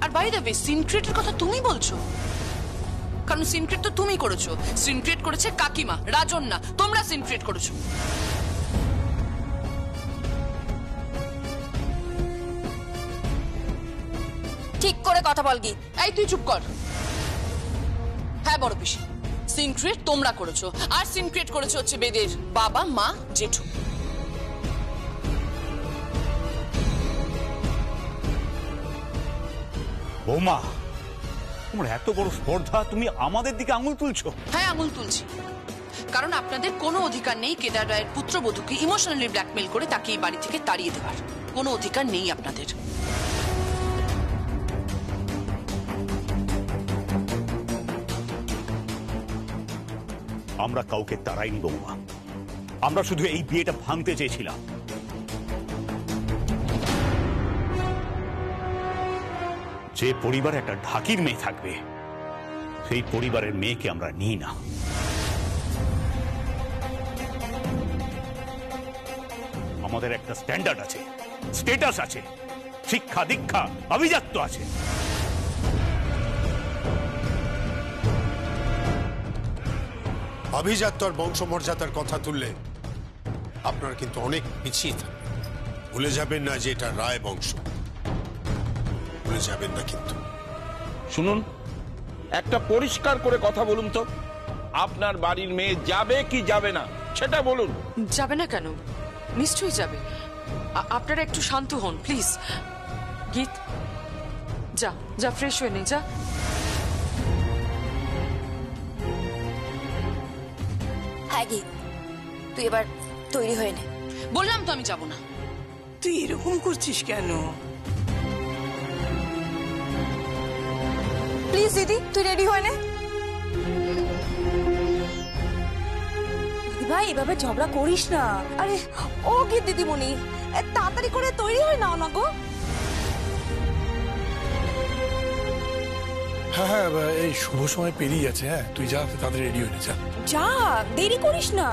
R by the way, scene ক্রিয়েটের কথা তুমি বলছো, কারণ সিন ক্রিয়েট তো তুমি করেছো। সিন ক্রিয়েট করেছে কাকিমা, রাজন না, তোমরা সিন ক্রিয়েট করেছো। ঠিক করে কথা বল গীত। এই তুই চুপ কর। হ্যাঁ বড় পিসি, সিন ক্রিয়েট তোমরা করেছো, আর সিন ক্রিয়েট করেছে হচ্ছে বেদের বাবা, মা, জেঠু। বৌমা, তোমার এত বড় স্পর্ধা, তুমি আমাদের দিকে আঙুল তুলছো? হ্যাঁ, আঙুল তুলছি, কারণ আপনাদের কোনো অধিকার নেই কেদার রায়ের পুত্রবধূকে ইমোশনালি ব্ল্যাকমেল করে তাকে এই বাড়ি থেকে তাড়িয়ে দেবার। কোনো অধিকার নেই আপনাদের। আমরা কাউকে তাড়াইনি বৌমা, আমরা শুধু এই বিয়েটা ভাঙতে চেয়েছিলাম। যে পরিবারে একটা ঢাকির মেয়ে থাকবে, সেই পরিবারের মেয়েকে আমরা নিই না। আমাদের একটা স্ট্যান্ডার্ড আছে, স্ট্যাটাস আছে, শিক্ষা দীক্ষা আভিজাত্য আছে। আভিজাত্য আর বংশমর্যাদার কথা তুললে আপনার কিন্তু অনেক পিছিয়ে থাকবে। ভুলে যাবেন না যে এটা রায় বংশ, ভুলে যাবেন না কিন্তু। শুনুন, একটা পরিষ্কার করে কথা বলুন তো, আপনার বাড়ির মেয়ে যাবে কি যাবে না সেটা বলুন। যাবে না কেন? নিশ্চয়ই যাবে। আপনারা একটু শান্ত হন প্লিজ। গীত, যা যা ফ্রেশ হয়ে নে, যা। হ্যাঁ গীত, তুই এবার তৈরি হয়ে নে। বললাম তো আমি যাব না। তুই এরকম করছিস কেন? প্লিজ দিদি, তুই রেডি হয়ে নে। ভাই এভাবে ঝগড়া করিস না। আরে ও গীত দিদিমণি, তাড়াতাড়ি করে তৈরি হয় নাও না গো। হ্যাঁ হ্যাঁ, এই শুভ সময় পেরিয়ে যাচ্ছে। হ্যাঁ তুই যা, তাদের রেডি হয়ে নে, যা যা, দেরি করিস না।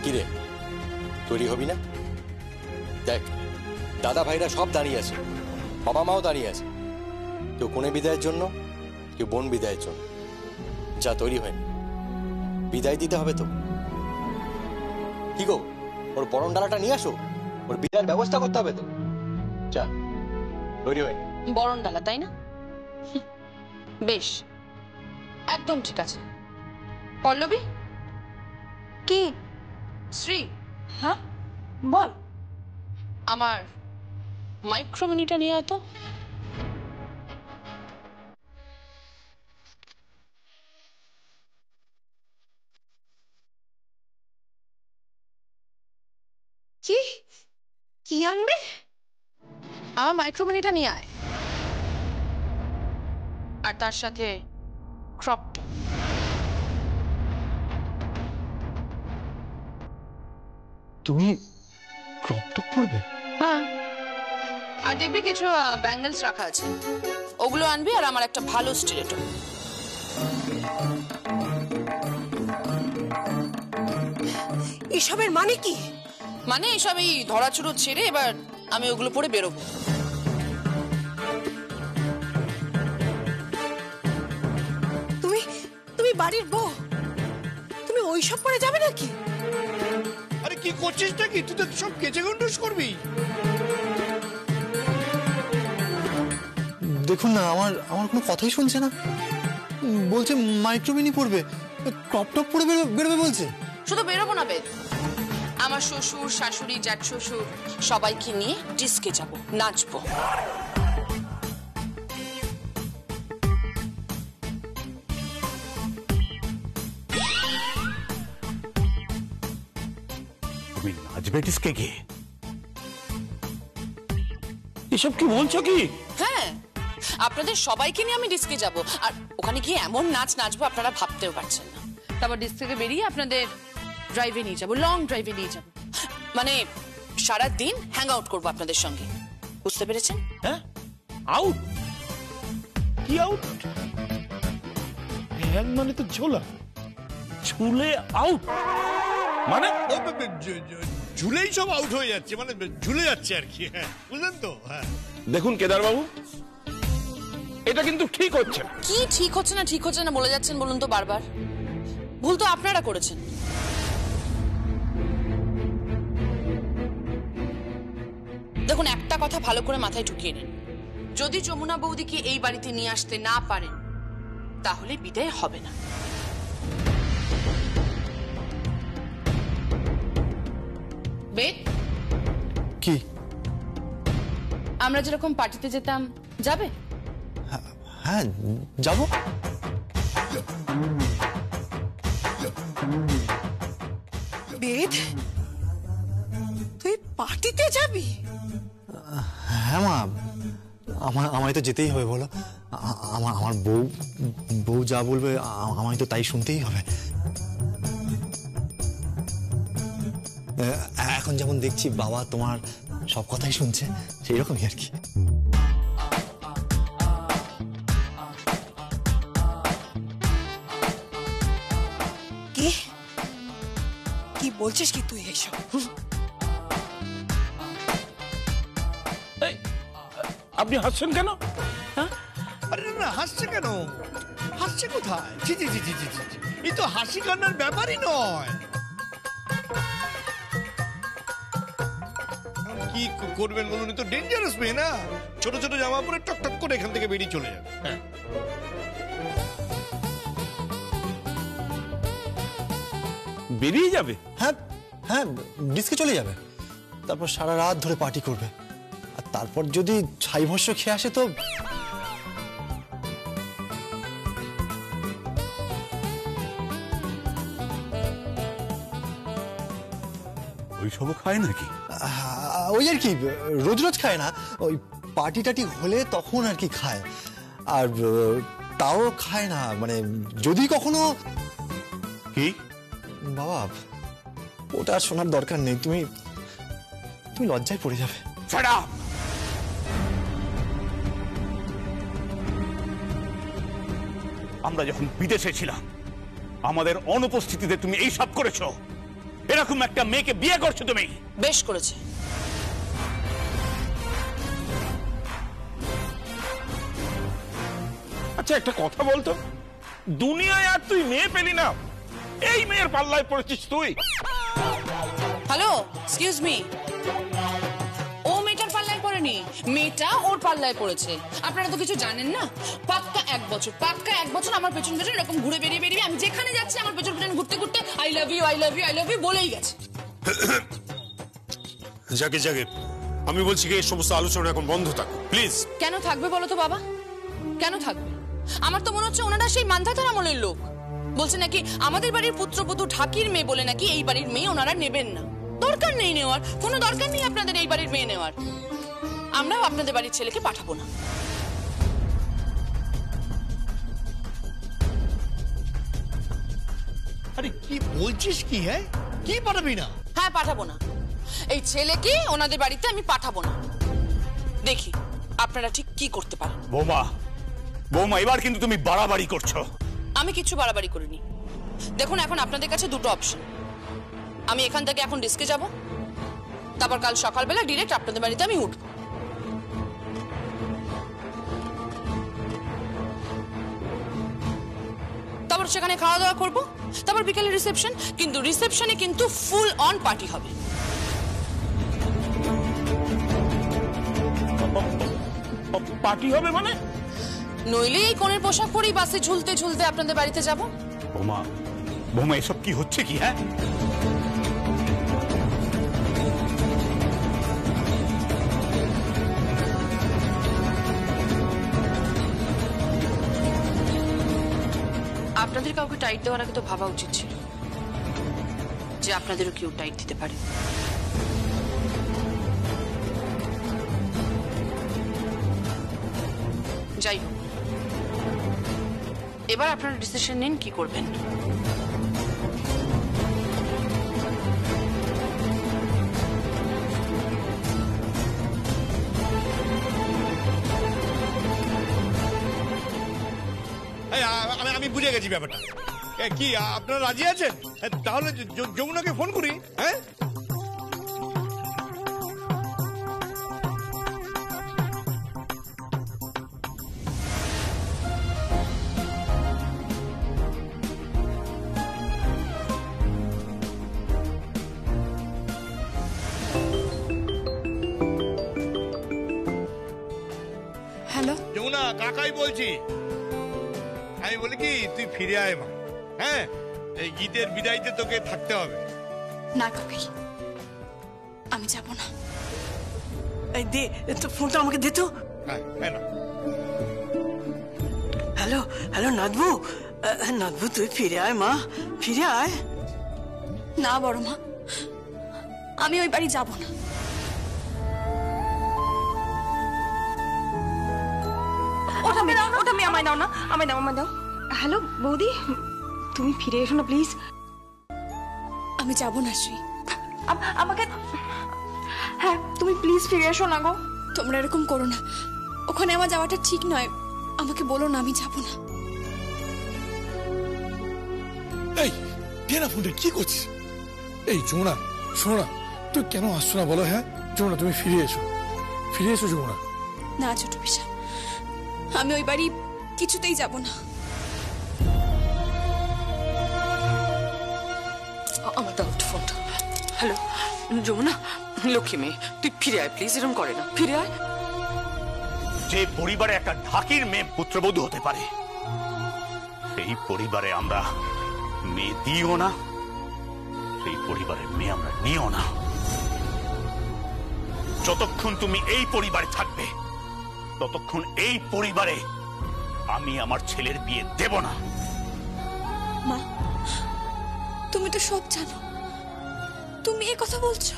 কিরে, তৈরি হবি না? দেখ, দাদা ভাইরা সব দাঁড়িয়ে আছে, বাবা মাও দাঁড়িয়ে আছে। কেউ কনে বিদায়ের জন্য, কেউ বোন বিদায়ের জন্য। যা, তৈরি হয়, বিদায় দিতে হবে তো। কি গো, ওর বরণ ডালাটা নিয়ে আসো, ওর বিদায়ের ব্যবস্থা করতে হবে তো। যা, তৈরি হয়। বরণ ডালা, তাই না? বেশ, একদম ঠিক আছে। পল্লবী, কি? শ্রী, হ্যাঁ বল। আমার মাইক্রোমিনিটা নিয়ে আয় তো। কি কি আনবে? আমার মাইক্রোমিনিটা নিয়ে আয়, আর তার সাথে ক্রপ। তুমি ক্রপ টপ পরবে? হ্যাঁ, আর দেখবি কিছু ব্যাঙ্গেলস রাখা আছে, ওগুলো আনবি, আর আমার একটা ভালো স্টিলেটো। এসবের মানে কি? মানে এসব এই ধরাচুরো ছেড়ে এবার আমি ওগুলো পরে বেরোবো। তুমি তুমি বাড়ির বউ, তুমি ওইসব পরে যাবে নাকি? আরে কি করছিস নাকি? তুই তো সব কেচে গন্ডুস করবি। দেখুন না, আমার কোনো কথাই শুনছে না। বলছে মাইক্রোমিনি পড়বে, ক্রপ টপ পরে বেরোবে বলছে। শুধু বেরোবো না বেদ, আমার শ্বশুর শাশুড়ি জ্যাঠ শ্বশুর সবাইকে নিয়ে ডিস্কে যাব, নাচবো। তুমি নাচবে ডিস্কে গিয়ে? এসব কি বলছো কি? হ্যাঁ, আপনাদের সবাইকে নিয়ে আমি ডিস্কে যাব, আর ওখানে গিয়ে এমন নাচ নাচবো আপনারা ভাবতেও পারছেন না। তারপর ডিস্ক থেকে বেরিয়ে আপনাদের ড্রাইভে নিয়ে যাবো, লং ড্রাইভে নিয়ে যাবো, মানে সারা দিন হ্যাং আউট করবো আপনাদের সঙ্গে। বুঝতে পেরেছেন? হ্যাঁ, আউট? কি আউট? হ্যাং মানে তো ঝোলা, ঝুলে আউট মানে ঝুলেই সব আউট হয়ে যাচ্ছে, মানে ঝুলে যাচ্ছে আর কি, হ্যাঁ বুঝলেন তো? হ্যাঁ দেখুন কেদারবাবু, এটা কিন্তু ঠিক হচ্ছে না। কি ঠিক হচ্ছে না বলে যাচ্ছেন বলুন তো বারবার? ভুল তো আপনারা করেছেন। দেখুন, একটা কথা ভালো করে মাথায় ঢুকিয়ে নিন, যদি যমুনা বৌদিকে এই বাড়িতে নিয়ে আসতে না পারেন তাহলে বিদায় হবে না। বেদ, কি? আমরা যেরকম পার্টিতে যেতাম যাবে? হ্যাঁ যাব। বেদ, তুই পার্টিতে যাবি? হ্যাঁ মা, আমায় তো যেতেই হবে বলো। আমার বউ যা বলবে আমায় তো তাই শুনতেই হবে। এখন যেমন দেখছি বাবা তোমার সব কথাই শুনছে, সেই রকমই আর কি। কি বলছিস কি তুই এসব? আপনি হাসছেন কেন? আরে না, হাসছে কেন? হাসছে কোথায়? জি জি জি জি জি জি, এই তো হাসি কান্নার ব্যাপারই নয়। কি করবেন বলুন, তো ডেঞ্জারাস মেয়ে না, ছোট ছোট জামা পরে টক টক করে এখান থেকে বেরিয়ে চলে যাবে। হ্যাঁ বেরিয়ে যাবে? হ্যাঁ হ্যাঁ, ডিস্কে চলে যাবে, তারপর সারা রাত ধরে পার্টি করবে, আর তারপর যদি ছাই ভস্য খেয়ে আসে তো ওইসবও খায় নাকি? ওই আর কি, রোজ রোজ খায় না, ওই পার্টি টাটি হলে তখন আর কি খায়, আর তাও খায় না মানে যদি কখনো। কি বাবা, ওটা আর শোনার দরকার নেই, তুমি লজ্জায় পড়ে যাবে। Shut up! আমরা যখন বিদেশে ছিলাম আমাদের অনুপস্থিতিতে তুমি এই সব করেছো, এরকম একটা মেয়েকে বিয়ে করছো তুমি। বেশ করেছে। আচ্ছা একটা কথা বলতো, দুনিয়ায় আর তুই মেয়ে পেলি না, এই মেয়ের পাল্লায় পড়েছিস তুই। হ্যালো, এক্সকিউজ মি, ও মেয়েটার পাল্লায় পড়েনি, মেয়েটা ওর পাল্লায় পড়েছে। আপনারা তো কিছু জানেন না। পাক্কা এক বছর আমার পেছন পেছন এরকম ঘুরে বেরিয়ে আমি যেখানে যাচ্ছি আমার পেছন পেছন ঘুরতে ঘুরতে আই লাভ ইউ বলেই গেছে। যাকে আমি বলছি কি এই সমস্ত আলোচনা এখন বন্ধ থাক প্লিজ। কেন থাকবে বলো তো বাবা, কেন থাকবে? আমার তো মনে হচ্ছে ওনারা সেই মান্ধাতার আমলের লোক। বলছে নাকি আমাদের বাড়ির পুত্রবধূ ঢাকির মেয়ে বলে নাকি এই বাড়ির মেয়ে ওনারা নেবেন না। দরকার নেই নেওয়ার, কোনো দরকার নেই আপনাদের এই বাড়ির মেয়ে নেওয়ার। আমরাও আপনাদের বাড়ির ছেলেকে পাঠাবো না। আরে কি বলছিস কি? হ্যাঁ কি পাঠাবি না? হ্যাঁ পাঠাবো না, এই ছেলেকে ওনাদের বাড়িতে আমি পাঠাবো না। দেখি আপনারা ঠিক কি করতে পারেন। বৌমা এবার কিন্তু তুমি বাড়াবাড়ি করছো। আমি কিছু বাড়াবাড়ি করিনি। দেখুন এখন আপনাদের কাছে দুটো অপশন, আমি এখান থেকে এখন ডিস্কে যাব, তারপর কাল সকালবেলা ডিরেক্ট আপনাদের বাড়িতে আমি উঠব। তারপর সেখানে খাওয়া দাওয়া করব, তারপর বিকেলে রিসেপশন, কিন্তু রিসেপশনে কিন্তু ফুল অন পার্টি হবে। পার্টি হবে মানে? নইলে এই কোণের পোশাক পরেই বাসে ঝুলতে ঝুলতে আপনাদের বাড়িতে যাব। বৌমা এসব কি হচ্ছে কি? হ্যাঁ আপনাদের কাউকে টাইট দেওয়ার আগে তো ভাবা উচিত ছিল যে আপনাদেরও কেউ টাইট দিতে পারে। যাই হোক, এবার আপনারা ডিসিশন নিন কি করবেন। আমি বুঝে গেছি ব্যাপারটা। কি আপনারা রাজি আছেন? তাহলে যমুনাকে ফোন করি। হ্যাঁ না, কাকাই বলছি। আমি বলি কি, তুই ফিরে আয় মা। হ্যাঁ, এই গীতের বিদায়তে তোকে থাকতে হবে। না কাকাই, আমি যাব না। এই দে তো, ফোনটা আমাকে দে তো। হ্যাঁ, না। হ্যালো হ্যালো, নাদবু, নাদবু তুই ফিরে আয় মা, ফিরে আয়। না বড় মা, আমি ওই বাড়ি যাব না। ওটা আমায় দাও না, আমায় দাও। হ্যালো বৌদি, তুমি ফিরে এসো না প্লিজ। আমি যাব না শ্রী। আমাকে, হ্যাঁ তুমি প্লিজ ফিরে এসো না গো। তোমরা এরকম করো না, ওখানে আমার যাওয়াটা ঠিক নয়। আমাকে বলো না, আমি যাব না। এই দে না ফোনটা, কি করছিস? এই যমুনা, শোনো না, তুই কেন আসছো না বলো? হ্যাঁ যমুনা, তুমি ফিরে এসো যমুনা। না ছোট পিসা, আমি ওই বাড়ি কিছুতেই যাব না। আমার দাও একটু ফোনটা। হ্যালো যমুনা, লক্ষ্মী মেয়ে, তুই ফিরে আয় প্লিজ, এরকম করে না, ফিরে আয়। যে পরিবারে একটা ঢাকির মেয়ে পুত্রবধূ হতে পারে, সেই পরিবারে আমরা মেয়ে দিও না, সেই পরিবারের মেয়ে আমরা নিও না। যতক্ষণ তুমি এই পরিবারে থাকবে, ততক্ষণ এই পরিবারে আমি আমার ছেলের বিয়ে দেব না। মা, তুমি তো সব জানো, তুমি এ কথা বলছো?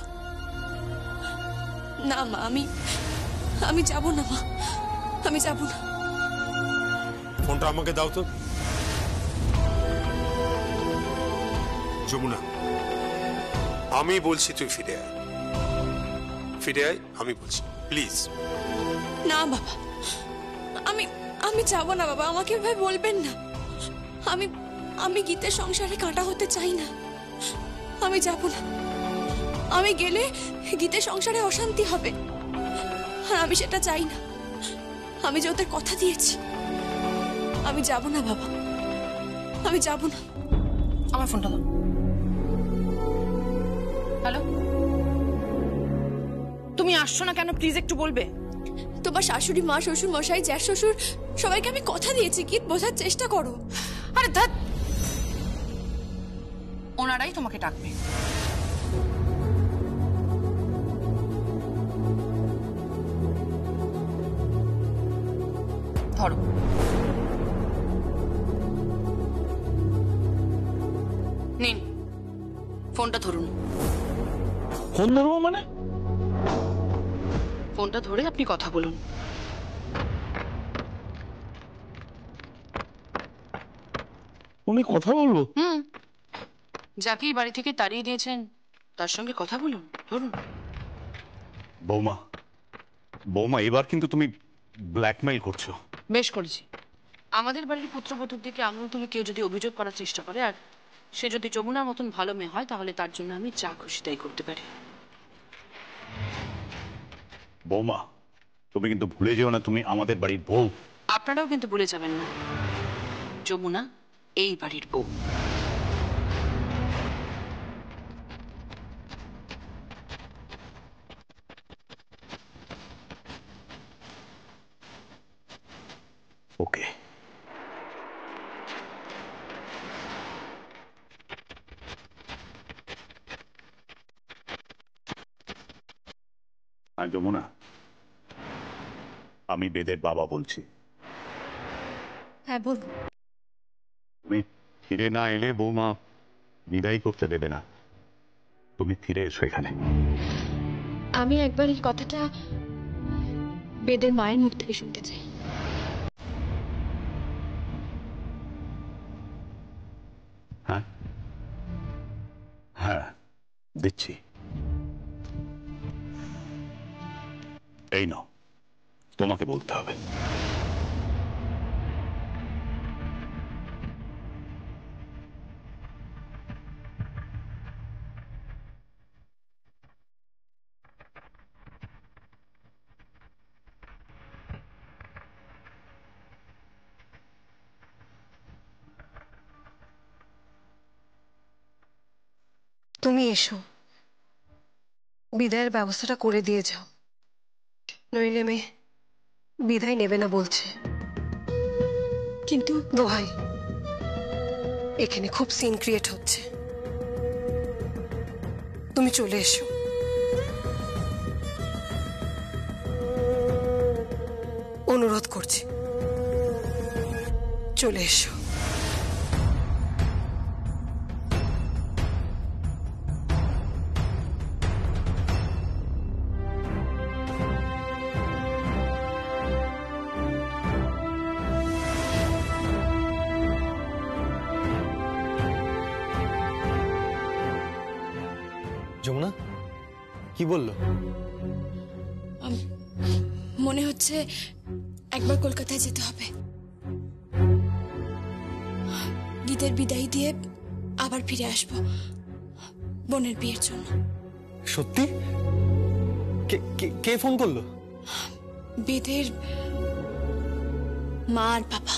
না মা, আমি যাব না মা, আমি যাব না। ফোনটা আমাকে দাও তো। যমুনা, আমি বলছি তুই ফিরে আয়, আমি বলছি প্লিজ। না বাবা, আমি যাব না বাবা, আমাকে ভাই বলবেন না। আমি গীতের সংসারে কাঁটা হতে চাই না, আমি যাব না। আমি গেলে গীতের সংসারে অশান্তি হবে, আর আমি সেটা চাই না। আমি যে ওদের কথা দিয়েছি, আমি যাব না বাবা, আমি যাব না। আমার ফোনটা দাও। হ্যালো, তুমি আসছো না কেন প্লিজ একটু বলবে? তোমার শাশুড়ি মা, শ্বশুর মশাই, জ্যাঠ শ্বশুর, সবাইকে আমি কথা দিয়েছি। গীত, বোঝার চেষ্টা করো। আরে ধ্যাৎ, ওনারাই তোমাকে ডাকবে। ধরো। নিন ফোনটা ধরুন। ফোন ধরবো মানে? ফোনটা ধরে আপনি কথা বলুন। উনি কথা বলবো? যাকে এই বাড়ি থেকে তাড়িয়ে দিয়েছেন তার সঙ্গে কথা বলুন, ধরুন। বৌমা, এবার কিন্তু তুমি ব্ল্যাকমেইল করছো। বেশ করেছি। আমাদের বাড়ির পুত্রবধূর দিকে আঙুল তুলে কেউ যদি অভিযোগ করার চেষ্টা করে, আর সে যদি যমুনার মতন ভালো মেয়ে হয়, তাহলে তার জন্য আমি যা খুশি তাই করতে পারি। বৌমা, তুমি কিন্তু ভুলে যেও না তুমি আমাদের বাড়ির বউ। আপনারাও কিন্তু ভুলে যাবেন না, যমুনা এই বাড়ির বউ। ওকে। যমুনা, আমি বেদের বাবা বলছি। হ্যাঁ বলুন। তুমি ফিরে না এলে বৌমা বিদায় করতে দেবে না। তুমি ফিরে এসো এখানে। আমি একবার এই কথাটা বেদের মায়ের মুখ থেকে শুনতে চাই। হ্যাঁ হ্যাঁ, দিচ্ছি। এই নাও, তোমাকে বলতে হবে। তুমি এসো, বিদায়ের ব্যবস্থাটা করে দিয়ে যাও, নইলে মেয়ে বিদায় নেবে না বলছে। কিন্তু দোহাই, এখানে খুব সিন ক্রিয়েট হচ্ছে, তুমি চলে এসো। অনুরোধ করছি, চলে এসো। যমুনা কি বললো? মনে হচ্ছে একবার কলকাতায় যেতে হবে, গীতের বিদায় দিয়ে আবার ফিরে আসব বোনের বিয়ের জন্য। সত্যি? কে ফোন করলো? বেদের মা আর বাবা।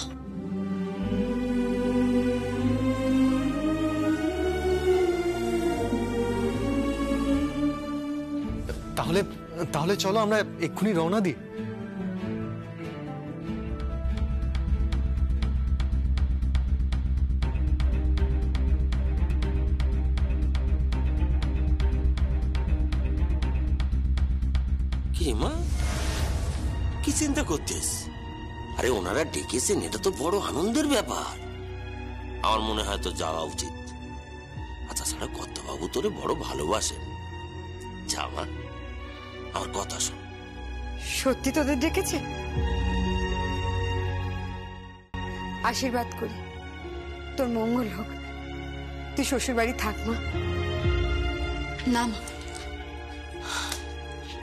তাহলে চলো আমরা এক্ষুনি রওনা দিই। কি মা, কি চিন্তা করতেস? আরে ওনারা ডেকেছেন, এটা তো বড় আনন্দের ব্যাপার। আমার মনে হয় তো যাওয়া উচিত। আচ্ছা ছাড়া কর্তাবাবু তোরে বড় ভালোবাসেন। যা মা, আমার কথা শোন। সত্যি তোদের ডেকেছে? আশীর্বাদ করি, তোর মঙ্গল হোক। তুই শ্বশুর বাড়ি থাক মা। না মা,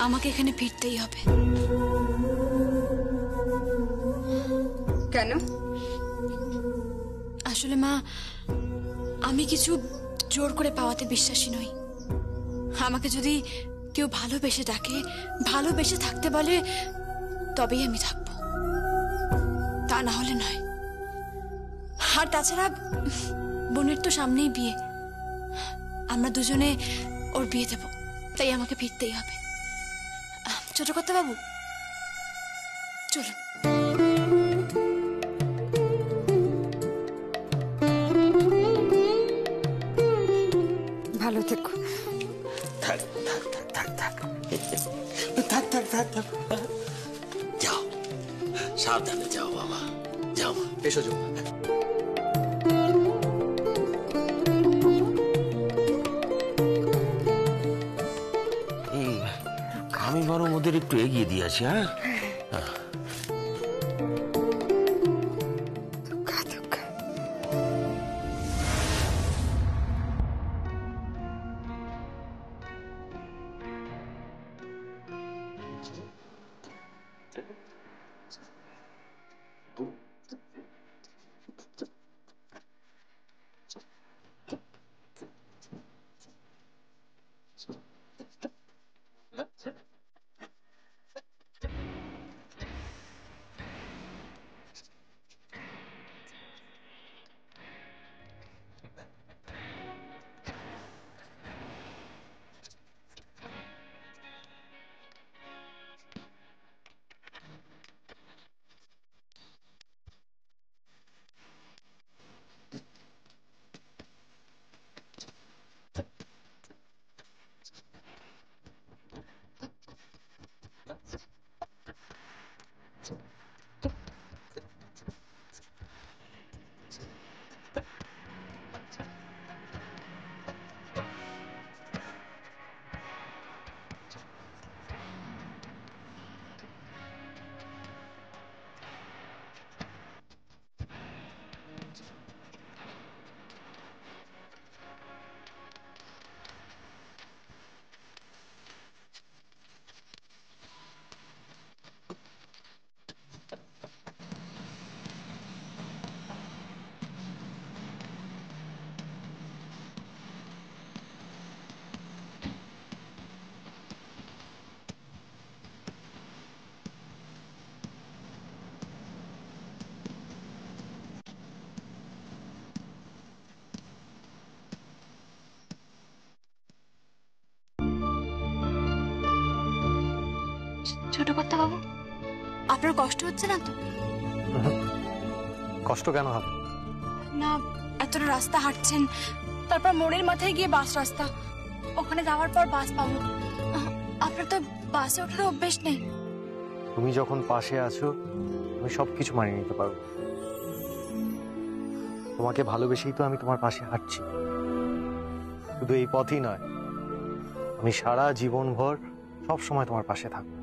আমাকে এখানে ফিরতেই হবে। কেন? আসলে মা, আমি কিছু জোর করে পাওয়াতে বিশ্বাসী নই। আমাকে যদি কেউ ভালোবেসে ডাকে, ভালোবেসে থাকতে বলে, তবেই আমি থাকবো, তা না হলে নয়। আর তাছাড়া বোনের তো সামনেই বিয়ে, আমরা দুজনে ওর বিয়ে দেব, তাই আমাকে ফিরতেই হবে। ছোট কর্তাবাবু চলুন। ভালো থেকো। থাক থাক থাক থাক থাক থাক থাক থাক। যাও, সাবধানে যাও বাবা, যাও। এসো যমুনা। আমি বরং ওদের একটু এগিয়ে দিয়ে আসি। হ্যাঁ, ছোট কর্তাবাবু, আপনার কষ্ট হচ্ছে না তো? কষ্ট কেন হবে? না, এতটা রাস্তা হাঁটছেন, তারপর মোড়ের মাথায় গিয়ে বাস রাস্তা, ওখানে যাওয়ার পর বাস পাবো। আপনার তো বাসে ওঠার অভ্যেস নেই। তুমি যখন পাশে আছো আমি সবকিছু মানিয়ে নিতে পারবো। তোমাকে ভালোবেসেই তো আমি তোমার পাশে হাঁটছি। শুধু এই পথই নয়, আমি সারা জীবনভর সব সময় তোমার পাশে থাকবো।